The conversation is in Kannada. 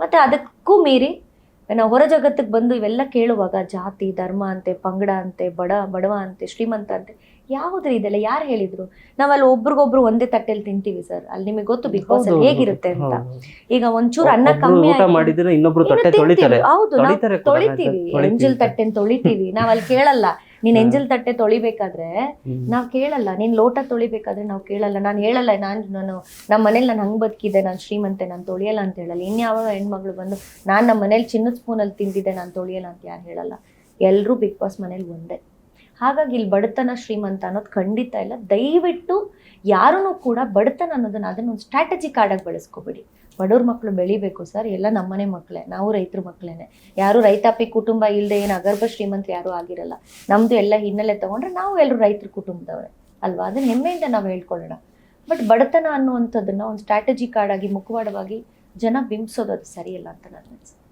ಮತ್ತು ಅದಕ್ಕೂ ಮೀರಿ ನಾವು ಹೊರ ಜಗತ್ತಿಗೆ ಬಂದು ಇವೆಲ್ಲ ಕೇಳುವಾಗ ಜಾತಿ ಧರ್ಮ ಅಂತೆ, ಪಂಗಡ ಅಂತೆ, ಬಡವ ಅಂತೆ, ಶ್ರೀಮಂತ ಅಂತೆ, ಯಾವುದ್ರಿ ಇದೆಲ್ಲ ಯಾರು ಹೇಳಿದ್ರು? ನಾವಲ್ಲಿ ಒಬ್ರಿಗೊಬ್ರು ಒಂದೇ ತಟ್ಟೆಲಿ ತಿಂತೀವಿ ಸರ್. ಅಲ್ಲಿ ನಿಮಗೆ ಗೊತ್ತು ಬಿಗ್ ಬಾಸ್ ಅಲ್ಲಿ ಹೇಗಿರುತ್ತೆ ಅಂತ. ಈಗ ಒಂಚೂರು ಅನ್ನ ಕಮ್ಮಿ ಊಟ ಮಾಡಿದ್ರೆ ಇನ್ನೊಬ್ರು ತಟ್ಟೆ ತೊಳಿತಾರೆ. ಹೌದು, ನಾವು ತೊಳಿತೀವಿ, ಎಂಜಲ್ ತಟ್ಟೆನ ತೊಳಿತೀವಿ. ನಾವ್ ಅಲ್ಲಿ ಕೇಳಲ್ಲ, ನೀನ್ ಎಂಜಲ್ ತಟ್ಟೆ ತೊಳಿಬೇಕಾದ್ರೆ ನಾವ್ ಕೇಳಲ್ಲ, ನೀನ್ ಲೋಟ ತೊಳಿಬೇಕಾದ್ರೆ ನಾವ್ ಕೇಳಲ್ಲ. ನಾನು ಹೇಳಲ್ಲ, ನಾನು ನಮ್ಮ ಮನೇಲಿ ನಾನು ಹಂಗ್ ಬದುಕಿದ್ದೆ, ನಾನು ಶ್ರೀಮಂತೆ, ನಾನು ತೊಳಿಯಲ್ಲ ಅಂತ ಹೇಳಲ್ಲ. ಇನ್ಯಾವ ಹೆಣ್ಮಗಳು ಬಂದು ನಾನು ನಮ್ಮ ಮನೇಲಿ ಚಿನ್ನದ ಸ್ಪೂನಲ್ಲಿ ತಿಂದಿದ್ದೆ, ನಾನು ತೊಳಿಯಲ್ಲ ಅಂತ ಯಾರು ಹೇಳಲ್ಲ. ಎಲ್ಲರೂ ಬಿಗ್ ಬಾಸ್ ಮನೇಲಿ ಒಂದೇ. ಹಾಗಾಗಿ ಇಲ್ಲಿ ಬಡತನ ಶ್ರೀಮಂತ ಅನ್ನೋದು ಖಂಡಿತ ಇಲ್ಲ. ದಯವಿಟ್ಟು ಯಾರೂ ಕೂಡ ಬಡತನ ಅನ್ನೋದನ್ನ ಅದನ್ನೊಂದು ಸ್ಟ್ರಾಟಜಿ ಕಾರ್ಡಾಗಿ ಬಳಸ್ಕೊಬೇಡಿ. ಬಡವ್ರ ಮಕ್ಕಳು ಬೆಳಿಬೇಕು ಸರ್, ಎಲ್ಲ ನಮ್ಮನೆ ಮಕ್ಕಳೇ, ನಾವು ರೈತರ ಮಕ್ಕಳೇನೆ. ಯಾರು ರೈತಾಪಿ ಕುಟುಂಬ ಇಲ್ಲದೆ ಏನು ಅಗರ್ಭ ಶ್ರೀಮಂತರು ಯಾರೂ ಆಗಿರಲ್ಲ. ನಮ್ಮದು ಎಲ್ಲ ಹಿನ್ನೆಲೆ ತೊಗೊಂಡ್ರೆ ನಾವು ಎಲ್ಲರೂ ರೈತರ ಕುಟುಂಬದವ್ರೆ ಅಲ್ವಾ, ಅದನ್ನ ಹೆಮ್ಮೆಯಿಂದ ನಾವು ಹೇಳ್ಕೊಳ್ಳೋಣ. ಬಟ್ ಬಡತನ ಅನ್ನುವಂಥದ್ದನ್ನು ಒಂದು ಸ್ಟ್ರಾಟಜಿ ಕಾರ್ಡಾಗಿ ಮುಖವಾಡವಾಗಿ ಜನ ಬಿಂಬಿಸೋದು ಅದು ಸರಿಯಲ್ಲ ಅಂತ ನನ್ನ ಅನಿಸುತ್ತೆ.